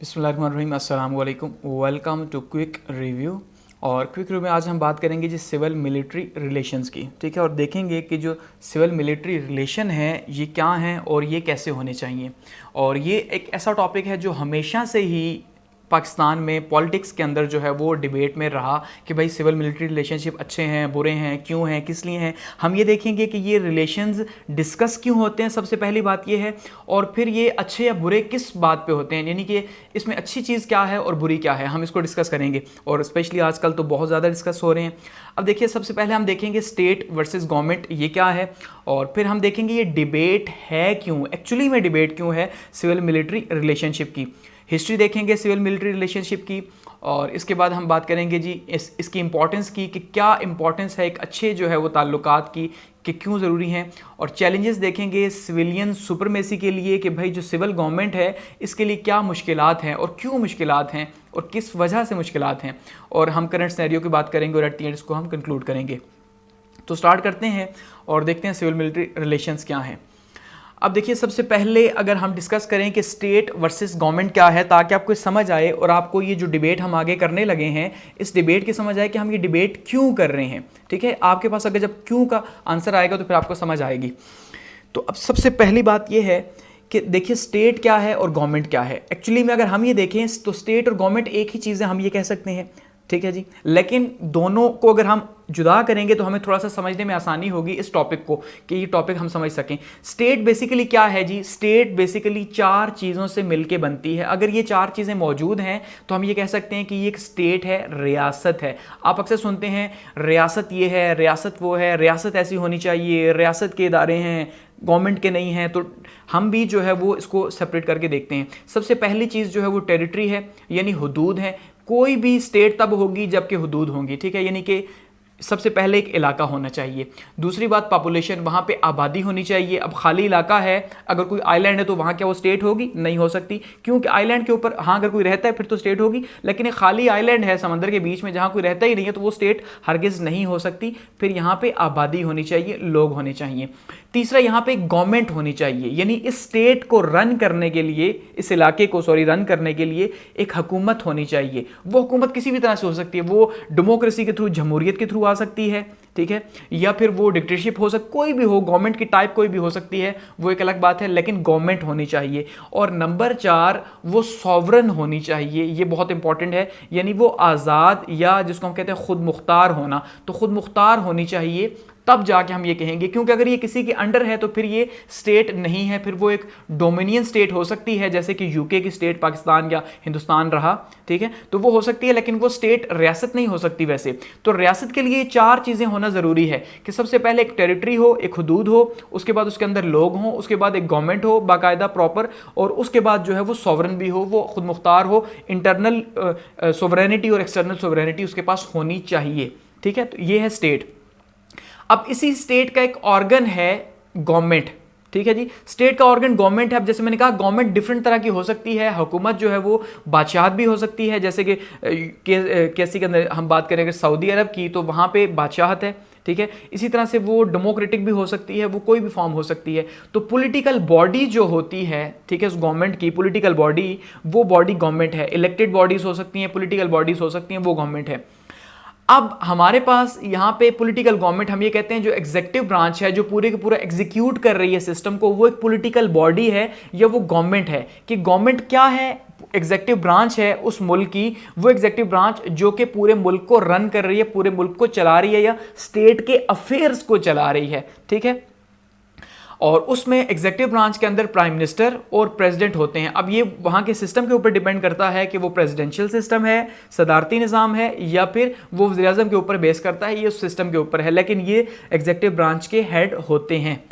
बिस्मिल्लाहिर्रहमानिर्रहीम, अस्सलाम वालेकुम। Welcome to quick review. और क्विक रिव्यू में आज हम बात करेंगे जी सिविल मिलिट्री रिलेशंस की, ठीक है। और देखेंगे कि जो सिविल मिलिट्री रिलेशन है ये क्या हैं और ये कैसे होने चाहिए। और ये एक ऐसा टॉपिक है जो हमेशा से ही पाकिस्तान में पॉलिटिक्स के अंदर जो है वो डिबेट में रहा कि भाई सिविल मिलिट्री रिलेशनशिप अच्छे हैं, बुरे हैं, क्यों हैं, किस लिए हैं। हम ये देखेंगे कि ये रिलेशंस डिस्कस क्यों होते हैं, सबसे पहली बात ये है। और फिर ये अच्छे या बुरे किस बात पे होते हैं, यानी कि इसमें अच्छी चीज़ क्या है और बुरी क्या है, हम इसको डिस्कस करेंगे। और स्पेशली आजकल तो बहुत ज़्यादा डिस्कस हो रहे हैं। अब देखिए, सबसे पहले हम देखेंगे स्टेट वर्सेस गवर्नमेंट ये क्या है, और फिर हम देखेंगे ये डिबेट है क्यों, एक्चुअली में डिबेट क्यों है सिविल मिलिट्री रिलेशनशिप की। हिस्ट्री देखेंगे सिविल मिलिट्री रिलेशनशिप की, और इसके बाद हम बात करेंगे जी इसकी इंपॉर्टेंस की कि क्या इंपॉर्टेंस है एक अच्छे जो है वो ताल्लुकात की, कि क्यों ज़रूरी हैं। और चैलेंजेस देखेंगे सिविलियन सुपरमेसी के लिए कि भाई जो सिविल गवर्नमेंट है इसके लिए क्या मुश्किलात हैं और क्यों मुश्किलात हैं और किस वजह से मुश्किलात हैं। और हम करंट सिनेरियो की बात करेंगे और एट द एंड इसको हम कंक्लूड करेंगे। तो स्टार्ट करते हैं और देखते हैं सिविल मिलिट्री रिलेशंस क्या हैं। अब देखिए, सबसे पहले अगर हम डिस्कस करें कि स्टेट वर्सेस गवर्नमेंट क्या है, ताकि आपको समझ आए और आपको ये जो डिबेट हम आगे करने लगे हैं इस डिबेट की समझ आए कि हम ये डिबेट क्यों कर रहे हैं, ठीक है। आपके पास अगर जब क्यों का आंसर आएगा तो फिर आपको समझ आएगी। तो अब सबसे पहली बात ये है कि देखिए स्टेट क्या है और गवर्नमेंट क्या है। एक्चुअली में अगर हम ये देखें तो स्टेट और गवर्नमेंट एक ही चीज़ है, हम ये कह सकते हैं, ठीक है जी। लेकिन दोनों को अगर हम जुदा करेंगे तो हमें थोड़ा सा समझने में आसानी होगी इस टॉपिक को, कि ये टॉपिक हम समझ सकें। स्टेट बेसिकली क्या है जी, स्टेट बेसिकली चार चीज़ों से मिलके बनती है। अगर ये चार चीज़ें मौजूद हैं तो हम ये कह सकते हैं कि ये एक स्टेट है, रियासत है। आप अक्सर सुनते हैं रियासत ये है, रियासत वो है, रियासत ऐसी होनी चाहिए, रियासत के इदारे हैं, गवर्नमेंट के नहीं हैं। तो हम भी जो है वो इसको सेपरेट करके देखते हैं। सबसे पहली चीज़ जो है वो टेरिटरी है, यानी हुदूद है। कोई भी स्टेट तब होगी जबकि हुदूद होंगी, ठीक है, यानी कि सबसे पहले एक इलाका होना चाहिए। दूसरी बात पॉपुलेशन, वहाँ पे आबादी होनी चाहिए। अब खाली इलाका है, अगर कोई आइलैंड है तो वहाँ क्या वो स्टेट होगी? नहीं हो सकती, क्योंकि आइलैंड के ऊपर हाँ अगर कोई रहता है फिर तो स्टेट होगी, लेकिन एक खाली आइलैंड है समंदर के बीच में जहाँ कोई रहता ही नहीं है तो वो स्टेट हरगिज़ नहीं हो सकती। फिर यहाँ पे आबादी होनी चाहिए, लोग होने चाहिए। तीसरा, यहाँ पे गवर्नमेंट होनी चाहिए, यानी इस स्टेट को रन करने के लिए, इस इलाके को रन करने के लिए एक हुकूमत होनी चाहिए। वो हुकूमत किसी भी तरह से हो सकती है, वो डेमोक्रेसी के थ्रू, जमहूरियत के थ्रू आ सकती है, ठीक है, या फिर वो डिक्टेटरशिप हो सकती, कोई भी हो, गवर्नमेंट की टाइप कोई भी हो सकती है, वो एक अलग बात है, लेकिन गवर्नमेंट होनी चाहिए। और नंबर 4, वो सॉवरन होनी चाहिए। ये बहुत इंपॉर्टेंट है, यानी वो आज़ाद, या जिसको हम कहते हैं खुद मुख्तार होना, तो खुद मुख्तार होनी चाहिए, तब जाके हम ये कहेंगे। क्योंकि अगर ये किसी के अंडर है तो फिर ये स्टेट नहीं है, फिर वो एक डोमिनियन स्टेट हो सकती है, जैसे कि यूके की स्टेट पाकिस्तान या हिंदुस्तान रहा, ठीक है, तो वो हो सकती है, लेकिन वो स्टेट रियासत नहीं हो सकती वैसे। तो रियासत के लिए चार चीज़ें होना ज़रूरी है कि सबसे पहले एक टेरिटरी हो, एक हुदूद हो, उसके बाद उसके अंदर लोग हों, उसके बाद एक गवर्नमेंट हो बाकायदा प्रॉपर, और उसके बाद जो है वो सॉवरन भी हो, वो खुद मुख्तार हो। इंटरनल सोवरेनिटी और एक्सटर्नल सोवरेनिटी उसके पास होनी चाहिए, ठीक है। तो ये है स्टेट। अब इसी स्टेट का एक ऑर्गन है गवर्नमेंट, ठीक है जी। स्टेट का ऑर्गन गवर्नमेंट है। अब जैसे मैंने कहा गवर्नमेंट डिफरेंट तरह की हो सकती है। हुकूमत जो है वो बादशाहत भी हो सकती है, जैसे कि कैसी के अंदर हम बात करें अगर सऊदी अरब की तो वहाँ पे बादशाहत है, ठीक है। इसी तरह से वो डेमोक्रेटिक भी हो सकती है, वो कोई भी फॉर्म हो सकती है। तो पॉलिटिकल बॉडी जो होती है, ठीक है, उस गवर्नमेंट की पॉलिटिकल बॉडी, वो बॉडी गवर्नमेंट है। इलेक्टेड बॉडीज हो सकती हैं, पॉलिटिकल बॉडीज हो सकती हैं, वो गवर्नमेंट है। अब हमारे पास यहाँ पे पॉलिटिकल गवर्नमेंट, हम ये कहते हैं जो एग्जीक्यूटिव ब्रांच है, जो पूरे के पूरा एग्जीक्यूट कर रही है सिस्टम को, वो एक पॉलिटिकल बॉडी है या वो गवर्नमेंट है। कि गवर्नमेंट क्या है? एग्जीक्यूटिव ब्रांच है उस मुल्क की, वो एग्जीक्यूटिव ब्रांच जो कि पूरे मुल्क को रन कर रही है, पूरे मुल्क को चला रही है, या स्टेट के अफेयर्स को चला रही है, ठीक है। और उसमें एग्जीक्यूटिव ब्रांच के अंदर प्राइम मिनिस्टर और प्रेसिडेंट होते हैं। अब ये वहाँ के सिस्टम के ऊपर डिपेंड करता है कि वो प्रेसिडेंशियल सिस्टम है, सदारती निज़ाम है, या फिर वो वज़ीर-ए-आज़म के ऊपर बेस करता है, ये उस सिस्टम के ऊपर है, लेकिन ये एग्जीक्यूटिव ब्रांच के हेड होते हैं।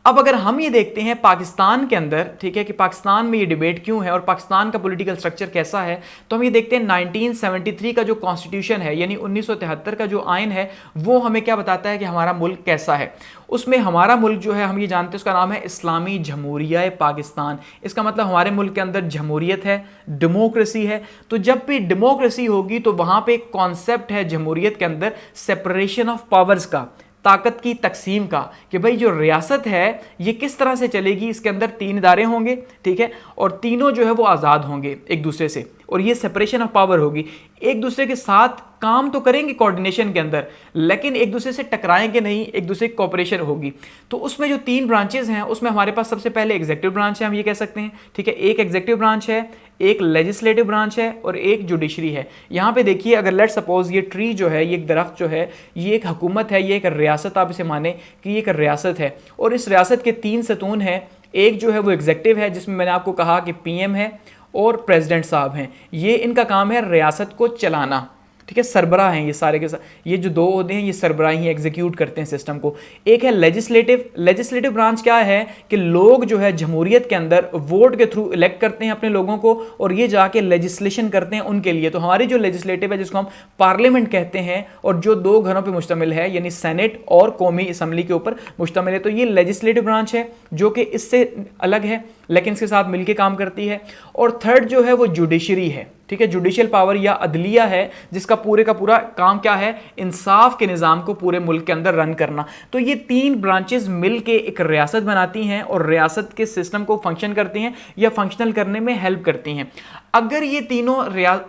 अब अगर हम ये देखते हैं पाकिस्तान के अंदर, ठीक है, कि पाकिस्तान में ये डिबेट क्यों है और पाकिस्तान का पॉलिटिकल स्ट्रक्चर कैसा है, तो हम ये देखते हैं 1973 का जो कॉन्स्टिट्यूशन है, यानी 1973 का जो आइन है, वो हमें क्या बताता है कि हमारा मुल्क कैसा है। उसमें हमारा मुल्क जो है हम ये जानते हैं उसका नाम है इस्लामी जमहूरिया पाकिस्तान। इसका मतलब हमारे मुल्क के अंदर जमहूरियत है, डेमोक्रेसी है। तो जब भी डेमोक्रेसी होगी तो वहाँ पे एक कॉन्सेप्ट है जमहूरियत के अंदर सेपरेशन ऑफ पावर्स का, ताकत की तकसीम का, कि भाई जो रियासत है ये किस तरह से चलेगी। इसके अंदर 3 इदारे होंगे, ठीक है, और तीनों जो है वो आज़ाद होंगे एक दूसरे से, और ये सेपरेशन ऑफ पावर होगी। एक दूसरे के साथ काम तो करेंगे कोऑर्डिनेशन के अंदर, लेकिन एक दूसरे से टकराएंगे नहीं, एक दूसरे की कोऑपरेशन होगी। तो उसमें जो 3 ब्रांचेस हैं उसमें हमारे पास सबसे पहले एग्जीक्यूटिव ब्रांच है, हम ये कह सकते हैं, ठीक है। एक एग्जीक्यूटिव ब्रांच है, एक लेजिस्लेटिव ब्रांच है और एक जुडिशरी है। यहां पे देखिए, अगर लेट सपोज ये ट्री जो है, ये एक दरख्त जो है, ये एक हुकूमत है, ये एक रियासत, आप इसे माने कि ये एक रियासत है, और इस रियासत के 3 सतून हैं। एक जो है वो एग्जीक्यूटिव है, जिसमें मैंने आपको कहा कि पीएम है और प्रेसिडेंट साहब हैं। ये इनका काम है रियासत को चलाना, ठीक है, सरबराह हैं ये सारे के सारे। ये जो 2 ओहदे हैं ये सरबराही एग्जीक्यूट करते हैं सिस्टम को। एक है लेजिस्लेटिव। लेजिस्लेटिव ब्रांच क्या है कि लोग जो है जमहूरियत के अंदर वोट के थ्रू इलेक्ट करते हैं अपने लोगों को, और ये जाके लेजिस्लेशन करते हैं उनके लिए। तो हमारी जो लेजिस्लेटिव है, जिसको हम पार्लियामेंट कहते हैं, और जो 2 घरों पर मुश्तमिल है, यानी सेनेट और कौमी असम्बली के ऊपर मुश्तमिल है, तो ये लेजिस्लेटिव ब्रांच है जो कि इससे अलग है लेकिन इसके साथ मिलकर काम करती है। और थर्ड जो है वो जुडिशरी है, ठीक है, जुडिशियल पावर या अदलिया है, जिसका पूरे का पूरा काम क्या है, इंसाफ के निज़ाम को पूरे मुल्क के अंदर रन करना। तो ये 3 ब्रांचेस मिलके एक रियासत बनाती हैं और रियासत के सिस्टम को फंक्शन करती हैं या फंक्शनल करने में हेल्प करती हैं। अगर ये तीनों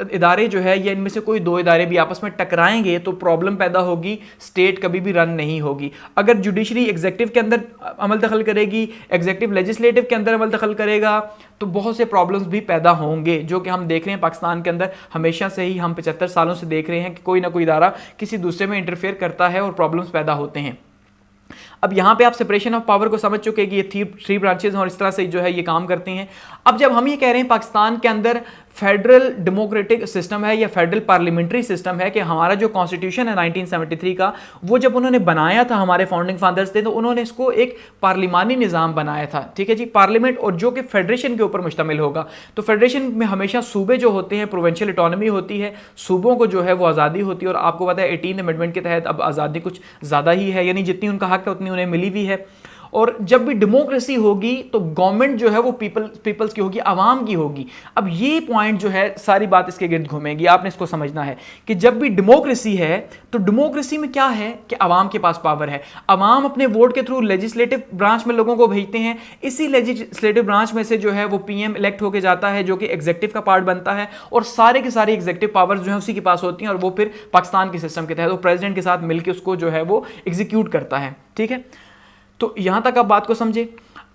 इदारे जो है, या इनमें से कोई 2 इदारे भी आपस में टकराएंगे तो प्रॉब्लम पैदा होगी, स्टेट कभी भी रन नहीं होगी। अगर जुडिशरी एग्जीक्यूटिव के अंदर अमल दखल करेगी, एग्जीक्यूटिव लेजिस्लेटिव के अंदर अमल दखल करेगा, तो बहुत से प्रॉब्लम्स भी पैदा होंगे, जो कि हम देख रहे हैं पाकिस्तान के अंदर हमेशा से ही। हम 75 सालों से देख रहे हैं कि कोई ना कोई इदारा किसी दूसरे में इंटरफेयर करता है और प्रॉब्लम्स पैदा होते हैं। अब यहाँ पे आप सेपरेशन ऑफ पावर को समझ चुके हैं कि ये 3 ब्रांचेस हैं और इस तरह से जो है ये काम करती हैं। अब जब हम ये कह रहे हैं पाकिस्तान के अंदर फेडरल डेमोक्रेटिक सिस्टम है या फेडरल पार्लियामेंट्री सिस्टम है, कि हमारा जो कॉन्स्टिट्यूशन है 1973 का, वो जब उन्होंने बनाया था, हमारे फाउंडिंग फादर्स थे, तो उन्होंने इसको एक पार्लिमानी निज़ाम बनाया था, ठीक है जी, पार्लियामेंट, और जो कि फेडरेशन के ऊपर मुश्तमिल होगा। तो फेडरेशन में हमेशा सूबे जो होते हैं, प्रोविंशियल ऑटोनॉमी होती है, सूबों को जो है वो आज़ादी होती है, और आपको पता है 18 अमेंडमेंट के तहत अब आज़ादी कुछ ज़्यादा ही है, यानी जितनी उनका हक है उतनी उन्हें मिली भी है। और जब भी डेमोक्रेसी होगी तो गवर्नमेंट जो है वो पीपल्स की होगी, आवाम की होगी। अब ये पॉइंट जो है, सारी बात इसके गिर्द घूमेगी, आपने इसको समझना है कि जब भी डेमोक्रेसी है तो डेमोक्रेसी में क्या है कि आवाम के पास पावर है, आवाम अपने वोट के थ्रू लेजिस्लेटिव ब्रांच में लोगों को भेजते हैं, इसी लेजिस्लेटिव ब्रांच में से जो है वो पीएम इलेक्ट होकर जाता है, जो कि एग्जीक्यूटिव का पार्ट बनता है, और सारे के सारे एग्जीक्यूटिव पावर्स जो है उसी के पास होती हैं, और वो फिर पाकिस्तान के सिस्टम के तहत वो प्रेसिडेंट के साथ मिलकर उसको जो है वो एग्जीक्यूट करता है, ठीक है। तो यहां तक आप बात को समझे।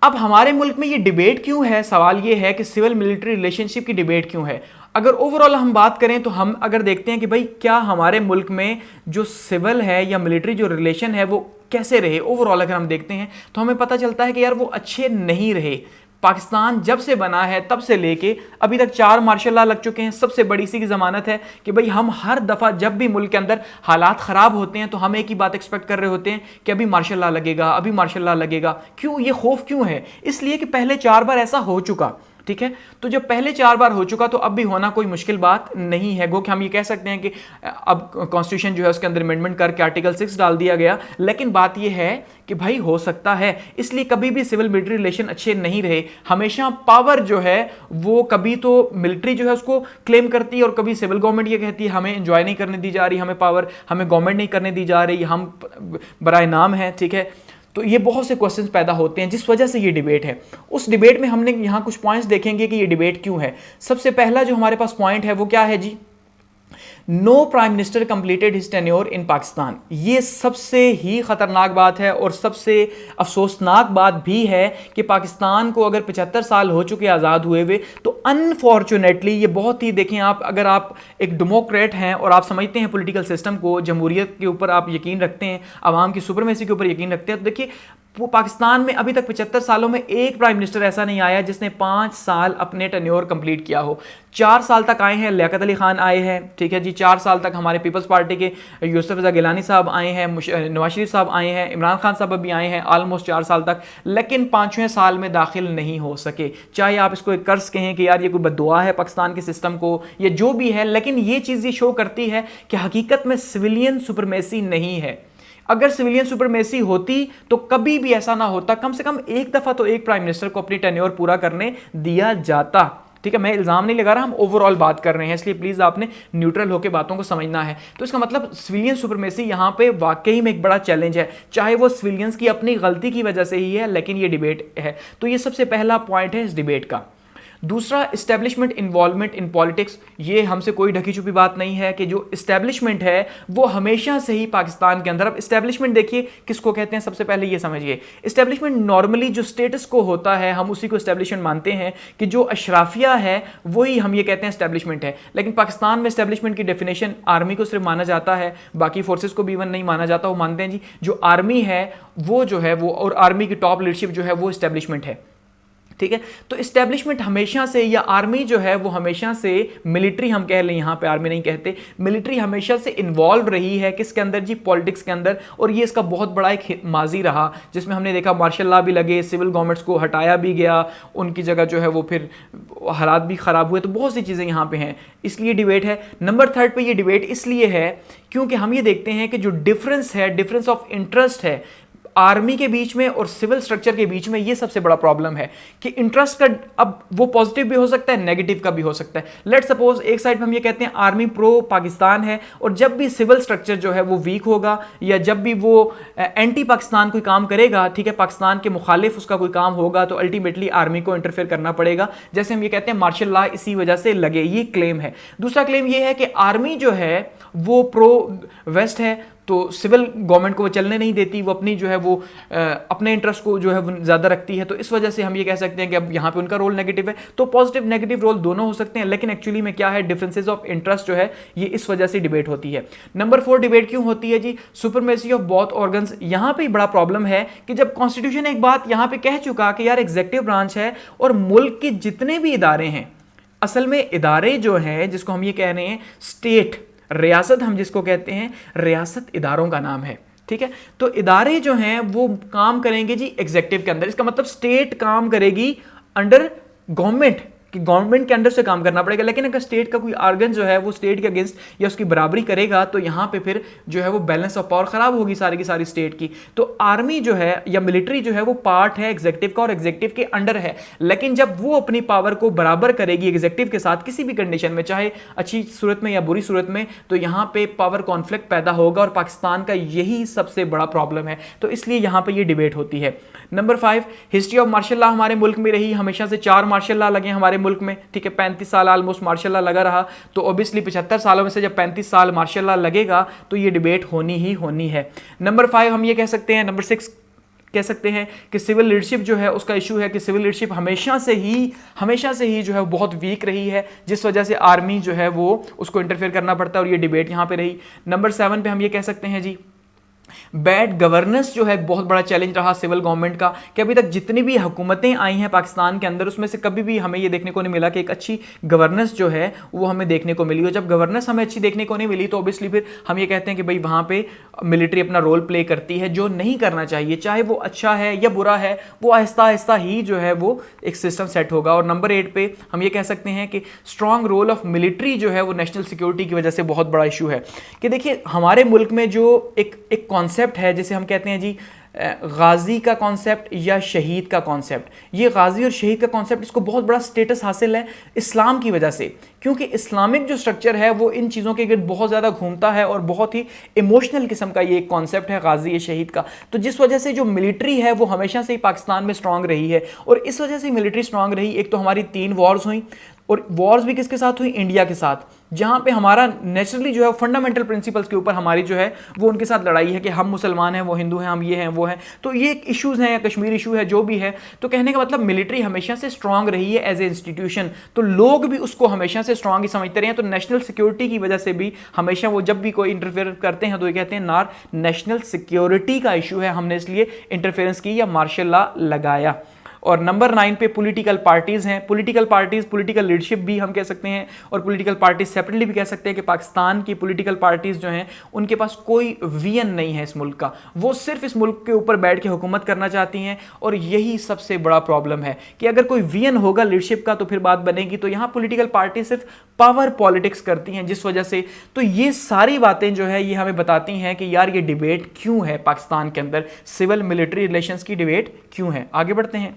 अब हमारे मुल्क में ये डिबेट क्यों है, सवाल ये है कि सिविल मिलिट्री रिलेशनशिप की डिबेट क्यों है। अगर ओवरऑल हम बात करें तो हम अगर देखते हैं कि भाई क्या हमारे मुल्क में जो सिविल है या मिलिट्री जो रिलेशन है वो कैसे रहे, ओवरऑल अगर हम देखते हैं तो हमें पता चलता है कि यार वो अच्छे नहीं रहे। पाकिस्तान जब से बना है तब से लेके अभी तक 4 मार्शल लॉ लग चुके हैं। सबसे बड़ी सी की जमानत है कि भाई हम हर दफा जब भी मुल्क के अंदर हालात खराब होते हैं तो हम एक ही बात एक्सपेक्ट कर रहे होते हैं कि अभी मार्शल लॉ लगेगा, अभी मार्शल लॉ लगेगा। क्यों, ये खौफ क्यों है? इसलिए कि पहले 4 बार ऐसा हो चुका, ठीक है। तो जब पहले 4 बार हो चुका तो अब भी होना कोई मुश्किल बात नहीं है। गो कि हम ये कह सकते हैं कि अब कॉन्स्टिट्यूशन जो है उसके अंदर अमेंडमेंट करके आर्टिकल 6 डाल दिया गया, लेकिन बात ये है कि भाई हो सकता है। इसलिए कभी भी सिविल मिलिट्री रिलेशन अच्छे नहीं रहे। हमेशा पावर जो है वो कभी तो मिलिट्री जो है उसको क्लेम करती है और कभी सिविल गवर्नमेंट ये कहती है हमें एंजॉय नहीं करने दी जा रही, हमें पावर हमें गवर्नमेंट नहीं करने दी जा रही, हम बराए नाम है, ठीक है। तो ये बहुत से क्वेश्चंस पैदा होते हैं जिस वजह से ये डिबेट है। उस डिबेट में हमने यहाँ कुछ पॉइंट्स देखेंगे कि ये डिबेट क्यों है। सबसे पहला जो हमारे पास पॉइंट है वो क्या है जी, no prime minister completed his tenure in Pakistan. ये सबसे ही खतरनाक बात है और सबसे अफसोसनाक बात भी है कि पाकिस्तान को अगर 75 साल हो चुके आज़ाद हुए हुए तो अनफॉर्चुनेटली ये बहुत ही, देखें आप अगर आप एक डेमोक्रेट हैं और आप समझते हैं पॉलिटिकल सिस्टम को, जमहूरियत के ऊपर आप यकीन रखते हैं, आवाम की सुपरमेसी के ऊपर यकीन रखते हैं, तो देखिए वो पाकिस्तान में अभी तक 75 सालों में एक प्राइम मिनिस्टर ऐसा नहीं आया जिसने 5 साल अपने टेन्योर कंप्लीट किया हो। 4 साल तक आए हैं, लियाकत अली खान आए हैं, ठीक है जी। 4 साल तक हमारे पीपल्स पार्टी के यूसुफ रज़ा गिलानी साहब आए हैं, नवाज शरीफ साहब आए हैं, इमरान खान साहब भी आए हैं ऑलमोस्ट 4 साल तक, लेकिन 5वें साल में दाखिल नहीं हो सके। चाहे आप इसको एक कर्ज कहें कि यार ये कोई बद्दुआ है पाकिस्तान के सिस्टम को, ये जो भी है, लेकिन ये चीज़ ये शो करती है कि हकीकत में सिविलियन सुपरमेसी नहीं है। अगर सिविलियन सुपरमेसी होती तो कभी भी ऐसा ना होता, कम से कम एक दफा तो एक प्राइम मिनिस्टर को अपनी टेन्योर पूरा करने दिया जाता, ठीक है, मैं इल्जाम नहीं लगा रहा, हम ओवरऑल बात कर रहे हैं, इसलिए प्लीज आपने न्यूट्रल होकर बातों को समझना है। तो इसका मतलब सिविलियन सुपरमेसी यहां पे वाकई में एक बड़ा चैलेंज है, चाहे वो सिविलियंस की अपनी गलती की वजह से ही है, लेकिन ये डिबेट है। तो ये सबसे पहला पॉइंट है इस डिबेट का। दूसरा, इस्टेब्लिशमेंट इन्वॉल्वमेंट इन पॉलिटिक्स। ये हमसे कोई ढकी छुपी बात नहीं है कि जो इस्टेब्लिशमेंट है वो हमेशा से ही पाकिस्तान के अंदर, अब इस्टेब्लिशमेंट देखिए किसको कहते हैं, सबसे पहले ये समझिए। इस्टेब्लिशमेंट नॉर्मली जो स्टेटस को होता है हम उसी को इस्टेब्लिशमेंट मानते हैं, कि जो अशराफिया है वही हम ये कहते हैं इस्टेब्लिशमेंट है। लेकिन पाकिस्तान में इस्टेब्लिशमेंट की डेफिनेशन आर्मी को सिर्फ माना जाता है, बाकी फोर्सेस को भी इवन नहीं माना जाता। वो मानते हैं जी जो आर्मी है वो जो है वो, और आर्मी की टॉप लीडरशिप जो है वो इस्टेब्लिशमेंट है, ठीक है। तो इस्टेब्लिशमेंट हमेशा से, या आर्मी जो है वो हमेशा से, मिलिट्री हम कह लें, यहां पे आर्मी नहीं कहते, मिलिट्री हमेशा से इन्वॉल्व रही है किसके अंदर जी, पॉलिटिक्स के अंदर। और ये इसका बहुत बड़ा एक माजी रहा, जिसमें हमने देखा मार्शल लॉ भी लगे, सिविल गवर्नमेंट्स को हटाया भी गया, उनकी जगह जो है वो फिर हालात भी खराब हुए। तो बहुत सी चीजें यहां पे हैं, इसलिए डिबेट है। नंबर 3 पे ये डिबेट इसलिए है क्योंकि हम ये देखते हैं कि जो डिफरेंस है, डिफरेंस ऑफ इंटरेस्ट है आर्मी के बीच में और सिविल स्ट्रक्चर के बीच में, ये सबसे बड़ा प्रॉब्लम है कि इंटरेस्ट का, अब वो पॉजिटिव भी हो सकता है, नेगेटिव का भी हो सकता है। लेट सपोज एक साइड पे हम ये कहते हैं आर्मी प्रो पाकिस्तान है, और जब भी सिविल स्ट्रक्चर जो है वो वीक होगा, या जब भी वो एंटी पाकिस्तान कोई काम करेगा, ठीक है, पाकिस्तान के मुखालिफ उसका कोई काम होगा, तो अल्टीमेटली आर्मी को इंटरफेयर करना पड़ेगा। जैसे हम ये कहते हैं मार्शल लॉ इसी वजह से लगे, ये क्लेम है। दूसरा क्लेम ये है कि आर्मी जो है वो प्रो वेस्ट है, तो सिविल गवर्नमेंट को वो चलने नहीं देती, वो अपनी जो है वो अपने इंटरेस्ट को जो है वो ज़्यादा रखती है। तो इस वजह से हम ये कह सकते हैं कि अब यहाँ पे उनका रोल नेगेटिव है। तो पॉजिटिव नेगेटिव रोल दोनों हो सकते हैं, लेकिन एक्चुअली में क्या है, डिफरेंसेस ऑफ इंटरेस्ट जो है ये इस वजह से डिबेट होती है। नंबर 4 डिबेट क्यों होती है जी, सुपरमेसी ऑफ बोथ ऑर्गन्स। यहाँ पे बड़ा प्रॉब्लम है कि जब कॉन्स्टिट्यूशन एक बात यहाँ पे कह चुका कि यार एग्जीक्यूटिव ब्रांच है और मुल्क के जितने भी इदारे हैं, असल में इदारे जो हैं जिसको हम ये कह रहे हैं स्टेट, रियासत हम जिसको कहते हैं, रियासत इदारों का नाम है, ठीक है। तो इदारे जो हैं वो काम करेंगे जी एग्जीक्यूटिव के अंदर, इसका मतलब स्टेट काम करेगी अंडर गवर्नमेंट, कि गवर्नमेंट के अंडर से काम करना पड़ेगा। लेकिन अगर स्टेट का कोई ऑर्गन जो है वो स्टेट के अगेंस्ट या उसकी बराबरी करेगा, तो यहां पे फिर जो है वो बैलेंस ऑफ पावर खराब होगी सारी की सारी स्टेट की। तो आर्मी जो है या मिलिट्री जो है वो पार्ट है एग्जीक्यूटिव का और एग्जीक्यूटिव के अंडर है, लेकिन जब वो अपनी पावर को बराबर करेगी एग्जीक्यूटिव के साथ किसी भी कंडीशन में, चाहे अच्छी सूरत में या बुरी सूरत में, तो यहां पे पावर कॉन्फ्लिक्ट पैदा होगा, और पाकिस्तान का यही सबसे बड़ा प्रॉब्लम है। तो इसलिए यहां पे ये डिबेट होती है। Number 5, history of martial law हमारे मुल्क में रही, हमेशा से 4 मार्शल लॉ लगे हमारे मुल्क में, ठीक है, 35 साल ऑलमोस्ट मार्शल लॉ लगा रहा। तो ऑब्वियसली 75 सालों में से जब 35 साल मार्शल लॉ लगेगा तो ये डिबेट होनी ही होनी है। नंबर 5 हम ये कह सकते हैं, नंबर 6 कह सकते हैं कि सिविल लीडरशिप जो है उसका इशू है कि सिविल लीडरशिप हमेशा से ही जो है बहुत वीक रही है, जिस वजह से आर्मी जो है वो उसको इंटरफेयर करना पड़ता है, और ये डिबेट यहां पे रही। नंबर 7 पे हम ये कह सकते हैं जी बैड गवर्नेंस जो है बहुत बड़ा चैलेंज रहा सिविल गवर्नमेंट का, कि अभी तक जितनी भी हुकूमतें आई हैं पाकिस्तान के अंदर उसमें से कभी भी हमें ये देखने को नहीं मिला कि एक अच्छी गवर्नेंस जो है वो हमें देखने को मिली। और जब गवर्नेंस हमें अच्छी देखने को नहीं मिली तो ऑब्वियसली फिर हम ये कहते हैं कि भाई वहाँ पे मिलिट्री अपना रोल प्ले करती है, जो नहीं करना चाहिए, चाहे वो अच्छा है या बुरा है, वो आहिस्ता आहिस्ता ही जो है वो एक सिस्टम सेट होगा। और नंबर 8 पे हम ये कह सकते हैं कि स्ट्रॉन्ग रोल ऑफ मिलिट्री जो है वो नेशनल सिक्योरिटी की वजह से बहुत बड़ा इशू है। कि देखिए हमारे मुल्क में जो एक कॉन्सेप्ट है जिसे हम कहते हैं जी गाजी का कॉन्सेप्ट या शहीद का कॉन्सेप्ट, ये गाजी और शहीद का कॉन्सेप्ट इसको बहुत बड़ा स्टेटस हासिल है इस्लाम की वजह से, क्योंकि इस्लामिक जो स्ट्रक्चर है वो इन चीज़ों के गिर्द बहुत ज़्यादा घूमता है और बहुत ही इमोशनल किस्म का ये एक कॉन्सेप्ट है गाजी या शहीद का। तो जिस वजह से जो मिलिट्री है वो हमेशा से ही पाकिस्तान में स्ट्रांग रही है, और इस वजह से मिलिट्री स्ट्रांग रही। एक तो हमारी 3 वॉर्स हुई, और वॉर्स भी किसके साथ हुई, इंडिया के साथ, जहां पे हमारा नेचुरली जो है फंडामेंटल प्रिंसिपल्स के ऊपर हमारी जो है वो उनके साथ लड़ाई है कि हम मुसलमान हैं, वो हिंदू हैं, हम ये हैं वो हैं। तो ये एक इश्यूज हैं, या कश्मीर इशू है, जो भी है। तो कहने का मतलब मिलिट्री हमेशा से स्ट्रांग रही है एज ए इंस्टीट्यूशन, तो लोग भी उसको हमेशा से स्ट्रांग ही समझते रहे हैं। तो नेशनल सिक्योरिटी की वजह से भी हमेशा वो जब भी कोई इंटरफेयर करते हैं तो ये कहते हैं नार नेशनल सिक्योरिटी का इशू है, हमने इसलिए इंटरफेरेंस की या मार्शल लॉ लगाया। और नंबर 9 पे पॉलिटिकल पार्टीज हैं, पॉलिटिकल पार्टीज पॉलिटिकल लीडरशिप भी हम कह सकते हैं, और पॉलिटिकल पार्टीज सेपरेटली भी कह सकते हैं कि पाकिस्तान की पॉलिटिकल पार्टीज जो हैं उनके पास कोई विजन नहीं है इस मुल्क का, वो सिर्फ इस मुल्क के ऊपर बैठ के हुकूमत करना चाहती हैं। और यही सबसे बड़ा प्रॉब्लम है कि अगर कोई विजन होगा लीडरशिप का तो फिर बात बनेगी। तो यहाँ पॉलिटिकल पार्टी सिर्फ पावर पॉलिटिक्स करती हैं, जिस वजह से तो ये सारी बातें जो है ये हमें बताती हैं कि यार ये डिबेट क्यों है पाकिस्तान के अंदर, सिविल मिलिट्री रिलेशंस की डिबेट क्यों है। आगे बढ़ते हैं।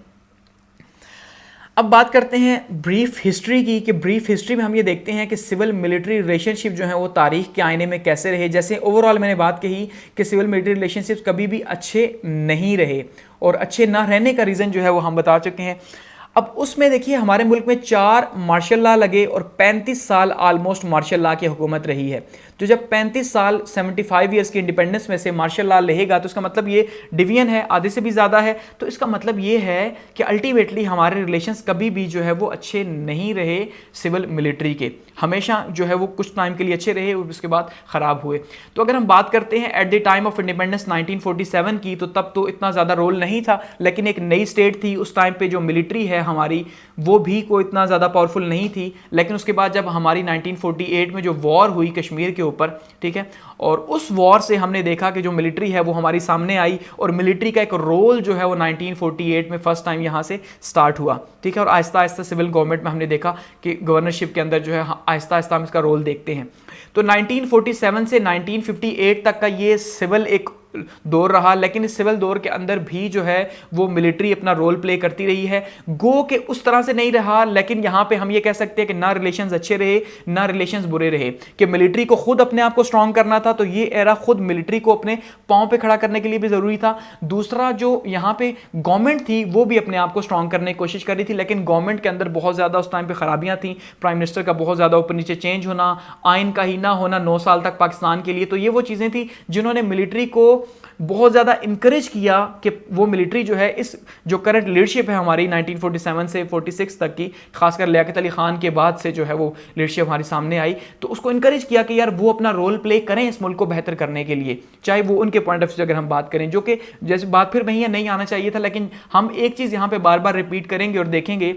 अब बात करते हैं ब्रीफ हिस्ट्री की, कि ब्रीफ हिस्ट्री में हम ये देखते हैं कि सिविल मिलिट्री रिलेशनशिप जो है वो तारीख के आईने में कैसे रहे। जैसे ओवरऑल मैंने बात कही कि सिविल मिलिट्री रिलेशनशिप्स कभी भी अच्छे नहीं रहे, और अच्छे ना रहने का रीज़न जो है वो हम बता चुके हैं। अब उसमें देखिए हमारे मुल्क में 4 मार्शल लॉ लगे और 35 साल ऑलमोस्ट मार्शल लॉ की हुकूमत रही है। तो जब 35 साल 75 ईयर्स की इंडिपेंडेंस में से मार्शल लॉ रहेगा तो इसका मतलब ये डिवीजन है, आधे से भी ज़्यादा है। तो इसका मतलब ये है कि अल्टीमेटली हमारे रिलेशंस कभी भी जो है वो अच्छे नहीं रहे सिविल मिलिट्री के, हमेशा जो है वो कुछ टाइम के लिए अच्छे रहे और उसके बाद ख़राब हुए। तो अगर हम बात करते हैं at the time of independence 1947 की, तो तब तो इतना ज़्यादा रोल नहीं था, लेकिन एक नई स्टेट थी उस टाइम पे जो मिलिट्री है हमारी वो भी कोई इतना ज़्यादा पावरफुल नहीं थी। लेकिन उसके बाद जब हमारी 1948 में जो वॉर हुई कश्मीर के ऊपर, ठीक है, और उस वॉर से हमने देखा कि जो मिलिट्री है वो हमारी सामने आई, और मिलिट्री का एक रोल जो है वो 1948 में फर्स्ट टाइम यहाँ से स्टार्ट हुआ, ठीक है। और आहिस्ता आहिस्ता सिविल गवर्नमेंट में हमने देखा कि गवर्नरशिप के अंदर जो है आहिस्ता आहिस्ता हम इसका रोल देखते हैं। तो 1947 से 1958 तक का ये सिविल एक दौर रहा, लेकिन इस सिविल दौर के अंदर भी जो है वो मिलिट्री अपना रोल प्ले करती रही है। गो के उस तरह से नहीं रहा, लेकिन यहां पे हम ये कह सकते हैं कि ना रिलेशंस अच्छे रहे ना रिलेशंस बुरे रहे, कि मिलिट्री को खुद अपने आप को स्ट्रांग करना था, तो ये एरा खुद मिलिट्री को अपने पांव पे खड़ा करने के लिए भी जरूरी था। दूसरा जो यहां पे गवर्नमेंट थी वो भी अपने आप को स्ट्रांग करने की कोशिश कर रही थी, लेकिन गवर्नमेंट के अंदर बहुत ज्यादा उस टाइम पे खराबियां थी, प्राइम मिनिस्टर का बहुत ज्यादा ऊपर नीचे चेंज होना, आइन का ही ना होना 9 साल तक पाकिस्तान के लिए। तो ये वो चीजें थी जिन्होंने मिलिट्री को बहुत ज़्यादा इंकरेज किया कि वो मिलिट्री जो है इस जो करंट लीडरशिप है हमारी 1947 से 46 तक की, खासकर लियाकत अली खान के बाद से जो है वो लीडरशिप हमारी सामने आई, तो उसको इंकरेज किया कि यार वो अपना रोल प्ले करें इस मुल्क को बेहतर करने के लिए, चाहे वो उनके पॉइंट ऑफ व्यू से अगर हम बात करें, जो कि जैसे बात फिर वही नहीं आना चाहिए था, लेकिन हम एक चीज़ यहाँ पर बार बार रिपीट करेंगे और देखेंगे।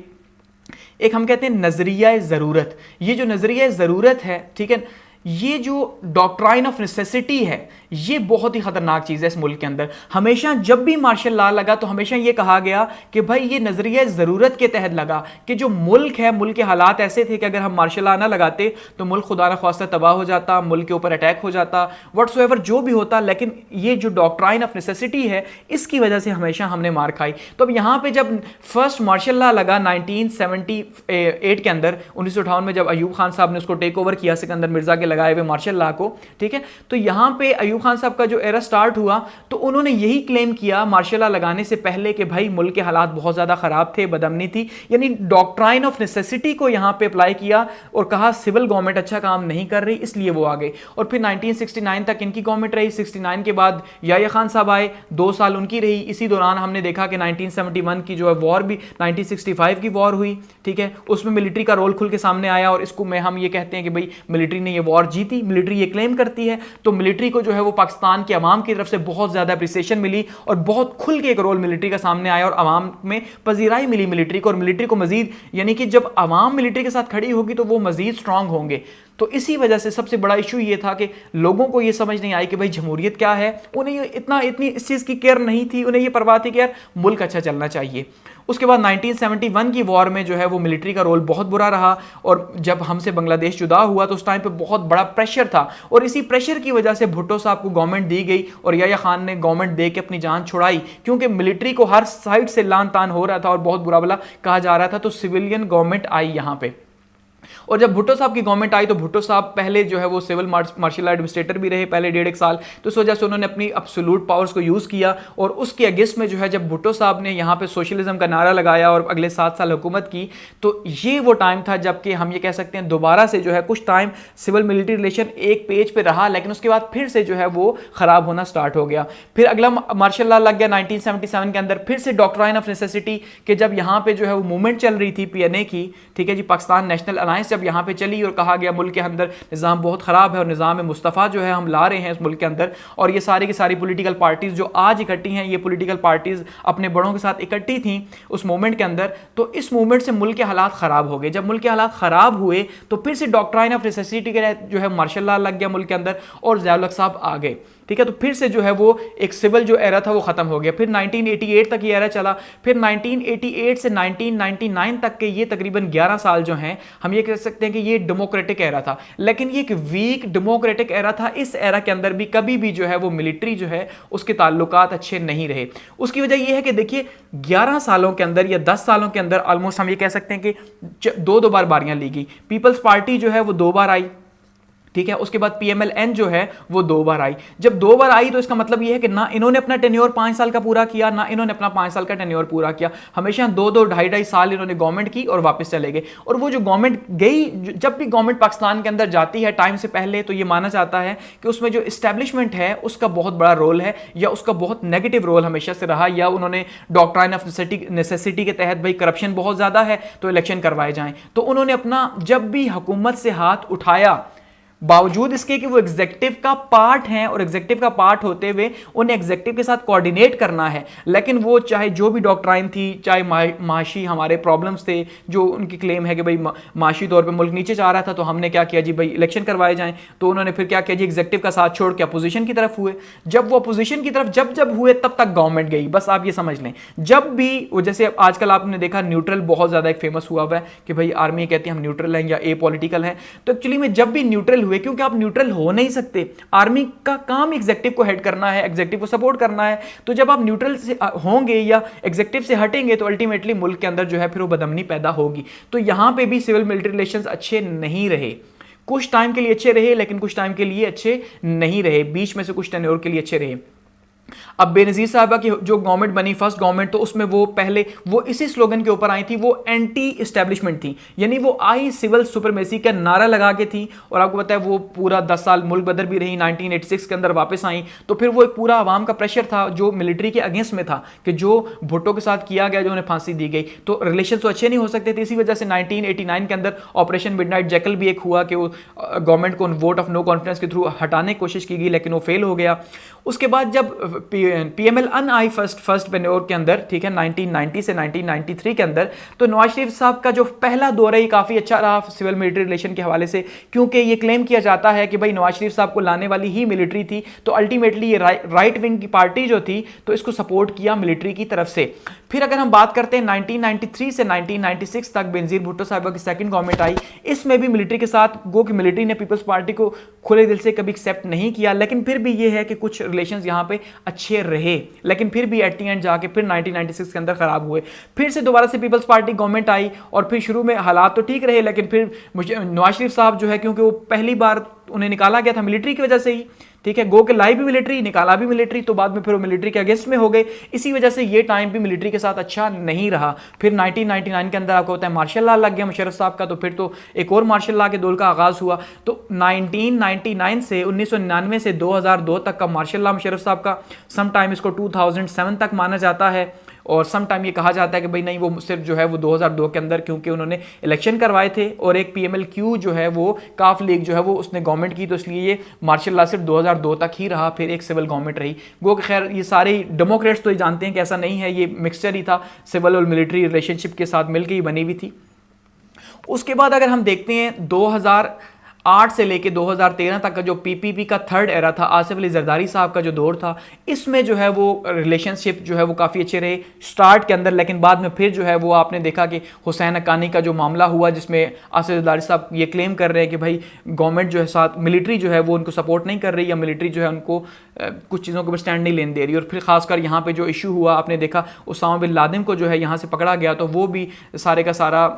एक हम कहते हैं नजरिया ज़रूरत। ये जो नजरिया ज़रूरत है, ठीक है, ये जो डॉक्ट्राइन ऑफ नेसेसिटी है ये बहुत ही खतरनाक चीज़ है इस मुल्क के अंदर। हमेशा जब भी मार्शल लॉ लगा तो हमेशा ये कहा गया कि भाई ये नजरिया ज़रूरत के तहत लगा, कि जो मुल्क है, मुल्क के हालात ऐसे थे कि अगर हम मार्शल लॉ ना लगाते तो मुल्क खुदा न ख्वास्ता तबाह हो जाता, मुल्क के ऊपर अटैक हो जाता, व्हाट्सएवर जो भी होता। लेकिन ये जो डॉक्ट्राइन ऑफ नेसेसिटी है इसकी वजह से हमेशा हमने मार खाई। तो अब यहाँ पे जब फर्स्ट मार्शल लॉ लगा 1978 के अंदर, 1958 में जब अयूब खान साहब ने उसको टेक ओवर किया सिकंदर मिर्जा के लगाए हुए मार्शल लॉ को, ठीक है, तो यहाँ पे अयूब खान साहब का जो एरा स्टार्ट हुआ तो उन्होंने यही क्लेम किया मार्शल लॉ लगाने से पहले कि भाई मुल्क के हालात बहुत ज्यादा खराब थे, बदअमनी थी, यानी डॉक्ट्राइन ऑफ नेसेसिटी को यहां पे अप्लाई किया और कहा सिविल गवर्नमेंट अच्छा काम नहीं कर रही इसलिए वो आ गए। और फिर 1969 तक इनकी गवर्नमेंट रही, 69 के बाद याह्या खान साहब आए, 2 साल उनकी रही। इसी दौरान हमने देखा कि 1971 की जो है वॉर भी 1965 की वॉर हुई, ठीक है, उसमें मिलिट्री का रोल खुल के सामने आया और इसको में हम ये कहते हैं कि भाई मिलिट्री ने ये वॉर जीती, मिलिट्री ये क्लेम करती है। तो मिलिट्री को जो है वो पाकिस्तान के अवाम की तरफ से बहुत ज्यादा अप्रिसिएशन मिली और बहुत खुल के एक रोल मिलिट्री का सामने आया और अवाम में पजीराई मिली मिलिट्री को, और मिलिट्री को मजीद, यानी कि जब अवाम मिलिट्री के साथ खड़ी होगी तो वो मजीद स्ट्रांग होंगे। तो इसी वजह से सबसे बड़ा इशू ये था कि लोगों को ये समझ नहीं आई कि भाई जमहूरियत क्या है, उन्हें इतनी इस चीज़ की केयर नहीं थी, उन्हें ये परवाह थी कि यार मुल्क अच्छा चलना चाहिए। उसके बाद 1971 की वॉर में जो है वो मिलिट्री का रोल बहुत बुरा रहा, और जब हमसे बांग्लादेश जुदा हुआ तो उस टाइम पे बहुत बड़ा प्रेशर था, और इसी प्रेशर की वजह से भुट्टो साहब को गवर्नमेंट दी गई और याह्या खान ने गवर्नमेंट दे के अपनी जान छुड़ाई, क्योंकि मिलिट्री को हर साइड से लान तान हो रहा था और बहुत बुरा भला कहा जा रहा था। तो सिविलियन गवर्नमेंट आई यहाँ पे, और जब भुट्टो साहब की गवर्नमेंट आई तो भुट्टो साहब पहले जो है वो सिविल मार्शल एडमिनिस्ट्रेटर भी रहे पहले 1.5 साल, तो इस वजह से उन्होंने अपनी एब्सोल्यूट पावर्स को यूज़ किया। और उसके अगेंस्ट में जो है जब भुट्टो साहब ने यहाँ पे सोशलिज्म का नारा लगाया और अगले 7 साल हुकूमत की, तो ये वो टाइम था जबकि हम ये कह सकते हैं दोबारा से जो है कुछ टाइम सिविल मिलिट्री रिलेशन एक पेज पे रहा, लेकिन उसके बाद फिर से जो है वो खराब होना स्टार्ट हो गया। फिर अगला मार्शल लॉ लग गया 1977 के अंदर, फिर से डॉक्ट्राइन ऑफ नेसेसिटी कि जब यहाँ पे जो है वो मूवमेंट चल रही थी PNA की, ठीक है जी, पाकिस्तान नेशनल अलायंस जब यहाँ पे चली और कहा गया मुल्क के अंदर निज़ाम बहुत ख़राब है और निज़ाम मुस्तफ़ा जो है हम ला रहे हैं इस मुल्क के अंदर, और ये सारी की सारी पॉलिटिकल पार्टीज़ जो आज इकट्ठी हैं, ये पॉलिटिकल पार्टीज़ अपने बड़ों के साथ इकट्ठी थी उस मूवमेंट के अंदर, तो इस मूवमेंट से मुल्क के हालात ख़राब हो गए। जब मुल्क के हालात ख़राब हुए तो फिर से डॉक्ट्राइन ऑफ नेसेसिटी के जो है मार्शल लॉ लग गया मुल्क के अंदर और ज़िया-उल-हक साहब आ गए, ठीक है। तो फिर से जो है वो एक सिविल जो एरा था वो खत्म हो गया। फिर 1988 तक ये एरा चला। फिर 1988 से 1999 तक के ये तकरीबन 11 साल जो हैं, हम ये कह सकते हैं कि ये डेमोक्रेटिक एरा था, लेकिन ये एक वीक डेमोक्रेटिक एरा था। इस एरा के अंदर भी कभी भी जो है वो मिलिट्री जो है उसके ताल्लुकात अच्छे नहीं रहे। उसकी वजह यह है कि देखिए 11 सालों के अंदर या 10 सालों के अंदर ऑलमोस्ट हम ये कह सकते हैं कि दो बार बारियां ली गई। पीपल्स पार्टी जो है वो 2 बार आई, ठीक है। उसके बाद पीएमएलएन जो है वो 2 बार आई। जब 2 बार आई तो इसका मतलब ये है कि ना इन्होंने अपना टेन्योर 5 साल का पूरा किया, ना इन्होंने अपना 5 साल का टेन्योर पूरा किया। हमेशा 2-2, 2.5-2.5 साल इन्होंने गवर्नमेंट की और वापस चले गए। और वो जो गवर्नमेंट गई, जब भी गवर्नमेंट पाकिस्तान के अंदर जाती है टाइम से पहले, तो ये माना जाता है कि उसमें जो इस्टेब्लिशमेंट है उसका बहुत बड़ा रोल है, या उसका बहुत नेगेटिव रोल हमेशा से रहा, या उन्होंने डॉक्ट्राइन ऑफ नेसेसिटी के तहत भाई करप्शन बहुत ज्यादा है तो इलेक्शन करवाए जाएं, तो उन्होंने अपना जब भी हुकूमत से हाथ उठाया, बावजूद इसके कि वो एग्जेक्टिव का पार्ट हैं और एग्जेक्टिव का पार्ट होते हुए उन्हें एग्जेक्टिव के साथ कोऑर्डिनेट करना है, लेकिन वो चाहे जो भी डॉक्ट्राइन थी, चाहे माशी हमारे प्रॉब्लम्स थे, जो उनकी क्लेम है कि भाई माशी तौर पे मुल्क नीचे जा रहा था तो हमने क्या किया जी भाई इलेक्शन करवाए जाएं, तो उन्होंने फिर क्या किया जी एग्जेक्टिव का साथ छोड़ के अपोजिशन की तरफ हुए। जब वो अपोजिशन की तरफ जब हुए तब तक गवर्नमेंट गई। बस आप ये समझ लें, जब भी वो जैसे आजकल आपने देखा न्यूट्रल बहुत ज्यादा एक फेमस हुआ है कि भाई आर्मी कहती है हम न्यूट्रल हैं या ए पॉलिटिकल हैं, तो एक्चुअली में जब भी न्यूट्रल हुए, क्योंकि आप न्यूट्रल हो नहीं सकते, आर्मी का काम एग्जेक्टिव को हेड करना है, एग्जेक्टिव को सपोर्ट करना है, तो जब आप न्यूट्रल से होंगे या एग्जेक्टिव से हटेंगे तो अल्टीमेटली मुल्क के अंदर जो है फिर वो बदमनी पैदा होगी। तो यहां पे भी सिविल मिलिट्री रिलेशंस अच्छे नहीं रहे। कुछ टाइम के लिए अच्छे रहे, लेकिन कुछ टाइम के लिए अच्छे नहीं रहे, बीच में से कुछ टेन्योर के लिए अच्छे रहे। अब बेनजीर साहबा की जो गवर्नमेंट बनी, फर्स्ट गवर्नमेंट, तो उसमें वो पहले वो इसी स्लोगन के ऊपर आई थी, वो एंटी एस्टेब्लिशमेंट थी, यानी वो आई सिविल सुपरमेसी का नारा लगा के थी। और आपको पता है वो पूरा 10 साल मुल्क बदर भी रही, 1986 के अंदर वापस आई, तो फिर वो एक पूरा आवाम का प्रेशर था जो मिलिट्री के अगेंस्ट में था कि जो भुट्टो के साथ किया गया, जो उन्हें फांसी दी गई, तो रिलेशन तो अच्छे नहीं हो सकते थे। इसी वजह से 1989 के अंदर ऑपरेशन मिडनाइट जैकल भी एक हुआ कि वो गवर्नमेंट को वोट ऑफ नो कॉन्फिडेंस के थ्रू हटाने की कोशिश की गई, लेकिन वो फेल हो गया। उसके बाद जब पीएमएलएन आई फर्स्ट टेन्योर के अंदर, ठीक है, 1990 से 1993 के अंदर, तो नवाज शरीफ साहब का जो पहला दौरा ही काफी अच्छा रहा सिविल मिलिट्री रिलेशन के हवाले से, क्योंकि ये क्लेम किया जाता है कि भाई नवाज शरीफ साहब को लाने वाली ही मिलिट्री थी, तो अल्टीमेटली ये राइट विंग की पार्टी जो थी तो इसको सपोर्ट किया मिलिट्री की तरफ से। फिर अगर हम बात करते हैं 1993 से 1996 तक बेनजीर भुट्टो साहब की सेकंड गवर्नमेंट आई, इसमें भी मिलिट्री के साथ गो कि मिलिट्री ने पीपल्स पार्टी को खुले दिल से कभी एक्सेप्ट नहीं किया, लेकिन फिर भी ये है कि कुछ रिलेशंस यहां पे अच्छे रहे, लेकिन फिर भी एट द एंड जाके फिर 1996 के अंदर खराब हुए। फिर से दोबारा से पीपल्स पार्टी गवर्नमेंट आई और फिर शुरू में हालात तो ठीक रहे, लेकिन फिर नवाज शरीफ साहब जो है, क्योंकि वो पहली बार उन्हें निकाला गया था मिलिट्री की वजह से ही, ठीक है, गो के लाई भी मिलिट्री, निकाला भी मिलिट्री, तो बाद में फिर वो मिलिट्री के अगेंस्ट में हो गए। इसी वजह से ये टाइम भी मिलिट्री के साथ अच्छा नहीं रहा। फिर 1999 के अंदर आपको होता है मार्शल लॉ लग गया मुशर्रफ साहब का, तो फिर तो एक और मार्शल लॉ के दौर का आगाज हुआ। तो 1999 से 1999 से 2002 तक का मार्शल लॉ मुशर्रफ साहब का, सम टाइम इसको 2007 तक माना जाता है, और सम टाइम ये कहा जाता है कि भाई नहीं वो सिर्फ जो है वो 2002 के अंदर, क्योंकि उन्होंने इलेक्शन करवाए थे और एक पीएमएलक्यू जो है वो काफ लीग जो है वो उसने गवर्नमेंट की, तो इसलिए ये मार्शल लॉ सिर्फ 2002 तक ही रहा, फिर एक सिविल गवर्नमेंट रही। गो कि खैर ये सारे डेमोक्रेट्स तो ये जानते हैं कि ऐसा नहीं है, ये मिक्सचर ही था, सिविल और मिलिट्री रिलेशनशिप के साथ मिलकर ही बनी हुई थी। उसके बाद अगर हम देखते हैं 2008 से लेके 2013 तक का जो पीपीपी का थर्ड एरा था, आसिफ अली जरदारी साहब का जो दौर था, इसमें जो है वो रिलेशनशिप जो है वो काफ़ी अच्छे रहे स्टार्ट के अंदर, लेकिन बाद में फिर जो है वो आपने देखा कि हुसैन हक्कानी का जो मामला हुआ, जिसमें आसिफ जरदारी साहब ये क्लेम कर रहे हैं कि भाई गवर्नमेंट जो है साथ मिलिट्री जो है वो उनको सपोर्ट नहीं कर रही, या मिलिट्री जो है उनको कुछ चीज़ों के ऊपर स्टैंड नहीं लेने दे रही। और फिर खासकर यहाँ पे जो इशू हुआ, आपने देखा उसामा बिन लादेन को जो है यहाँ से पकड़ा गया, तो वो भी सारे का सारा